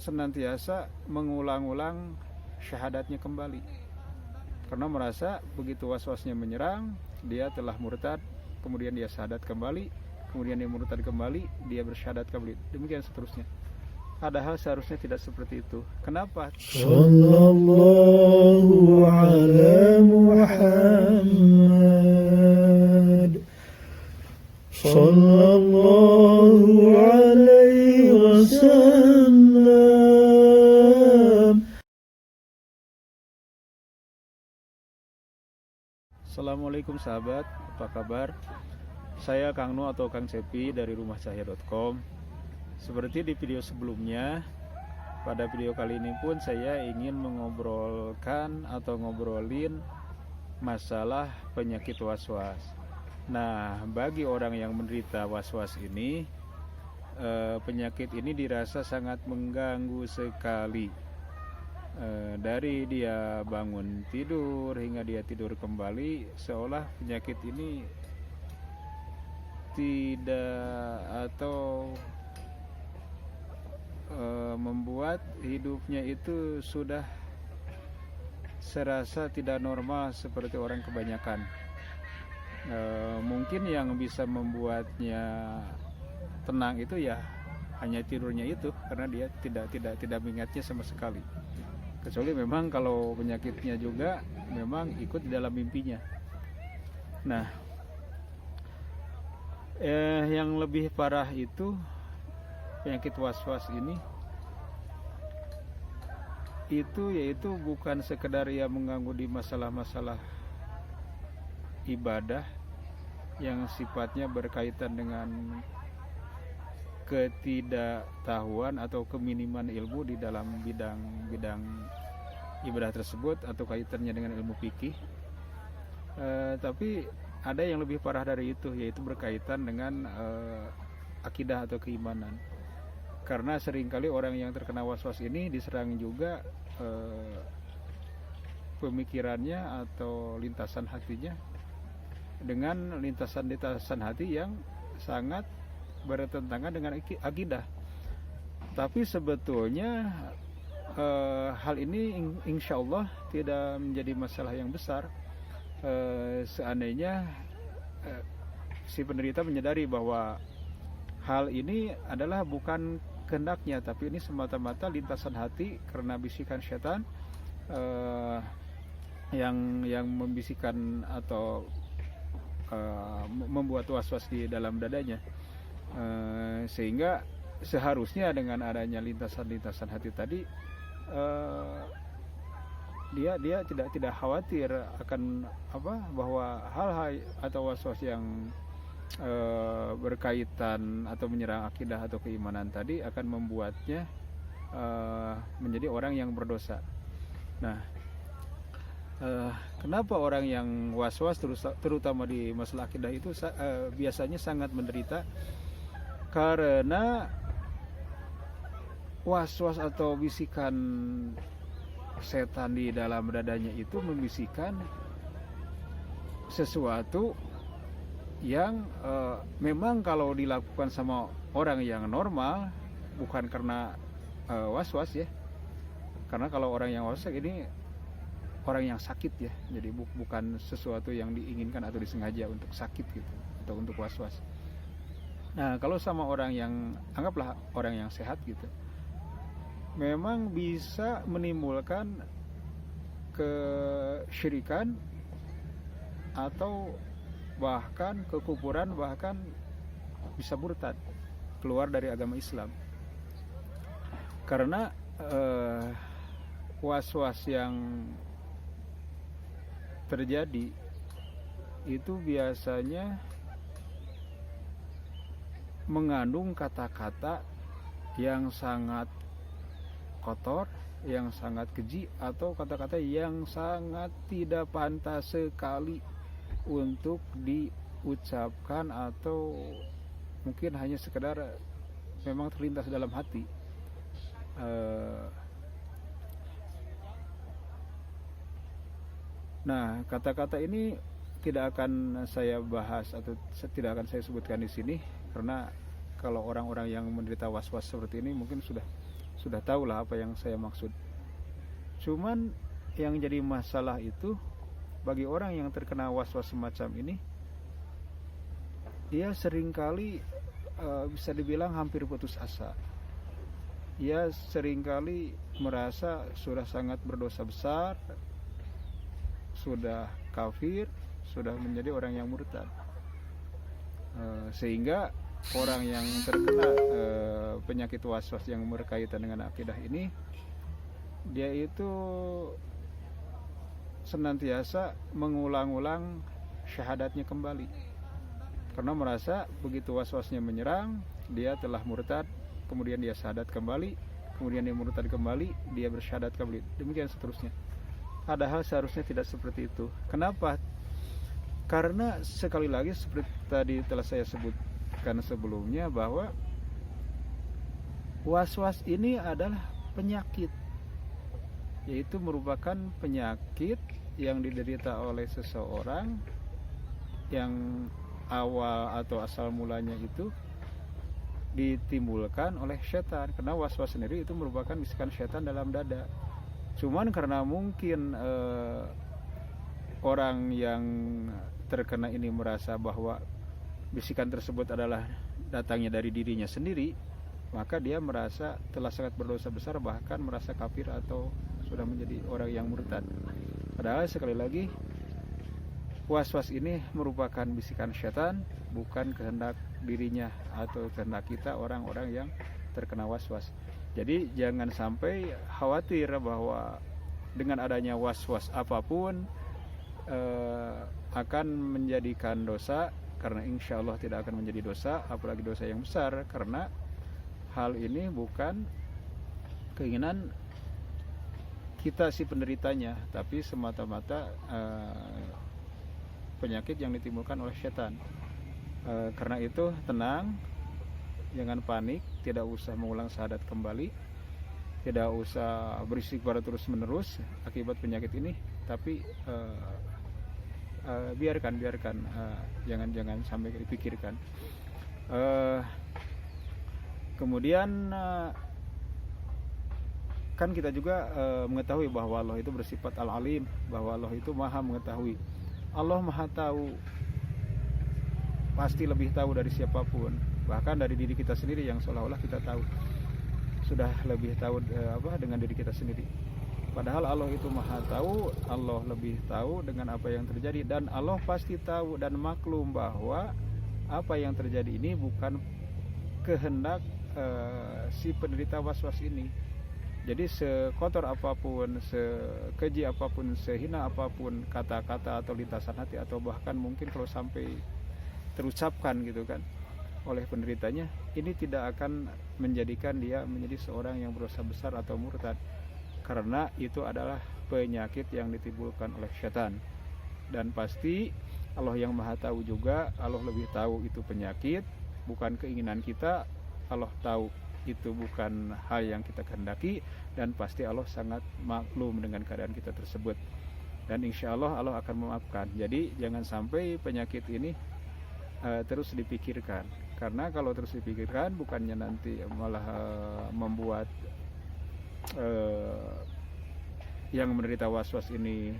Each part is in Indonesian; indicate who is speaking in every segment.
Speaker 1: senantiasa mengulang-ulang syahadatnya kembali, karena merasa begitu was-wasnya menyerang, dia telah murtad, kemudian dia syahadat kembali, kemudian dia murtad kembali, dia bersyahadat kembali, demikian seterusnya. Padahal seharusnya tidak seperti itu. Kenapa?
Speaker 2: Sallallahu ala Muhammad Sallallahu alaihi wasallam.
Speaker 1: Assalamualaikum sahabat, apa kabar? Saya Kang Nu atau Kang Cepi dari rumahcahaya.com. Seperti di video sebelumnya, pada video kali ini pun saya ingin mengobrolkan atau ngobrolin masalah penyakit was-was. Nah, bagi orang yang menderita was-was ini, penyakit ini dirasa sangat mengganggu sekali. Dari dia bangun tidur hingga dia tidur kembali, seolah penyakit ini tidak atau membuat hidupnya itu sudah serasa tidak normal seperti orang kebanyakan. Mungkin yang bisa membuatnya tenang itu ya hanya tidurnya itu, karena dia tidak mengingatnya sama sekali. Kecuali memang kalau penyakitnya juga memang ikut di dalam mimpinya. Nah, yang lebih parah itu penyakit was-was ini itu yaitu bukan sekedar ia mengganggu di masalah-masalah ibadah yang sifatnya berkaitan dengan ketidaktahuan atau keminiman ilmu di dalam bidang ibadah tersebut atau kaitannya dengan ilmu fikih, tapi ada yang lebih parah dari itu, yaitu berkaitan dengan akidah atau keimanan. Karena seringkali orang yang terkena was-was ini diserang juga pemikirannya atau lintasan hatinya dengan lintasan hati yang sangat bertentangan dengan akidah. Tapi sebetulnya hal ini insya Allah tidak menjadi masalah yang besar, seandainya si penderita menyadari bahwa hal ini adalah bukan kehendaknya, tapi ini semata-mata lintasan hati karena bisikan setan yang membisikkan atau membuat was-was di dalam dadanya, sehingga seharusnya dengan adanya lintasan hati tadi, dia tidak khawatir akan bahwa hal-hal atau was-was yang berkaitan atau menyerang akidah atau keimanan tadi akan membuatnya menjadi orang yang berdosa. Nah, kenapa orang yang was-was terutama di masalah akidah itu biasanya sangat menderita? Karena was-was atau bisikan setan di dalam dadanya itu membisikkan sesuatu yang memang kalau dilakukan sama orang yang normal, bukan karena was-was ya. Karena kalau orang yang was-was ini orang yang sakit ya, jadi bukan sesuatu yang diinginkan atau disengaja untuk sakit gitu atau untuk was-was. Nah, kalau sama orang yang anggaplah orang yang sehat gitu, memang bisa menimbulkan kesyirikan atau bahkan kekufuran, bahkan bisa murtad, keluar dari agama Islam. Karena was-was yang terjadi itu biasanya mengandung kata-kata yang sangat kotor, yang sangat keji, atau kata-kata yang sangat tidak pantas sekali untuk diucapkan atau mungkin hanya sekedar memang terlintas dalam hati. Nah, kata-kata ini tidak akan saya bahas atau tidak akan saya sebutkan di sini, karena kalau orang-orang yang menderita was-was seperti ini mungkin sudah tahulah apa yang saya maksud. Cuman yang jadi masalah itu bagi orang yang terkena was-was semacam ini, dia seringkali bisa dibilang hampir putus asa. Ia seringkali merasa sudah sangat berdosa besar, sudah kafir, sudah menjadi orang yang murtad. Sehingga orang yang terkena penyakit was-was yang berkaitan dengan akidah ini, dia itu senantiasa mengulang-ulang syahadatnya kembali, karena merasa begitu was-wasnya menyerang, dia telah murtad, kemudian dia syahadat kembali, kemudian dia murtad kembali, dia bersyahadat kembali, demikian seterusnya. Padahal seharusnya tidak seperti itu. Kenapa? Karena sekali lagi seperti tadi telah saya sebutkan sebelumnya, bahwa was-was ini adalah penyakit, yaitu merupakan penyakit yang diderita oleh seseorang yang awal atau asal mulanya itu ditimbulkan oleh setan. Karena was-was sendiri itu merupakan bisikan setan dalam dada. Cuman karena mungkin orang yang terkena ini merasa bahwa bisikan tersebut adalah datangnya dari dirinya sendiri, maka dia merasa telah sangat berdosa besar, bahkan merasa kafir atau sudah menjadi orang yang murtad. Padahal sekali lagi, was-was ini merupakan bisikan syaitan, bukan kehendak dirinya atau kehendak kita orang-orang yang terkena was-was. Jadi jangan sampai khawatir bahwa dengan adanya was-was apapun akan menjadikan dosa, karena insya Allah tidak akan menjadi dosa, apalagi dosa yang besar, karena hal ini bukan keinginan kita si penderitanya, tapi semata-mata penyakit yang ditimbulkan oleh setan. Karena itu tenang, jangan panik, tidak usah mengulang syahadat kembali, tidak usah beristighfar terus menerus akibat penyakit ini, tapi biarkan, jangan sampai dipikirkan. Kemudian kan kita juga mengetahui bahwa Allah itu bersifat al-alim, bahwa Allah itu maha mengetahui. Allah maha tahu, pasti lebih tahu dari siapapun, bahkan dari diri kita sendiri yang seolah-olah kita tahu, sudah lebih tahu dengan diri kita sendiri. Padahal Allah itu maha tahu, Allah lebih tahu dengan apa yang terjadi, dan Allah pasti tahu dan maklum bahwa apa yang terjadi ini bukan kehendak si penderita was-was ini. Jadi sekotor apapun, sekeji apapun, sehina apapun kata-kata atau lintasan hati, atau bahkan mungkin kalau sampai terucapkan gitu kan oleh penderitanya, ini tidak akan menjadikan dia menjadi seorang yang berdosa besar atau murtad, karena itu adalah penyakit yang ditimbulkan oleh syaitan. Dan pasti Allah yang maha tahu juga, Allah lebih tahu itu penyakit, bukan keinginan kita. Allah tahu itu bukan hal yang kita kehendaki, dan pasti Allah sangat maklum dengan keadaan kita tersebut, dan insya Allah Allah akan memaafkan. Jadi jangan sampai penyakit ini terus dipikirkan, karena kalau terus dipikirkan bukannya nanti malah membuat yang menderita was-was ini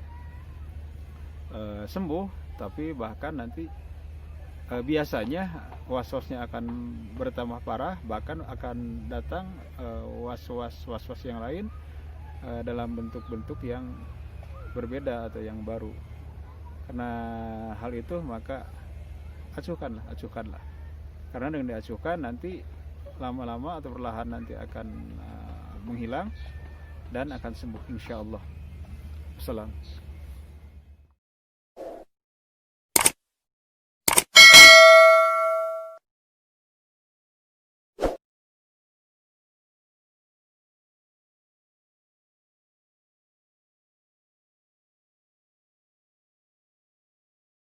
Speaker 1: sembuh, tapi bahkan nanti biasanya was-wasnya akan bertambah parah, bahkan akan datang was-was yang lain dalam bentuk-bentuk yang berbeda atau yang baru. Karena hal itu maka acuhkanlah. Karena dengan diacuhkan nanti lama-lama atau perlahan nanti akan menghilang dan akan sembuh insya Allah. Assalam.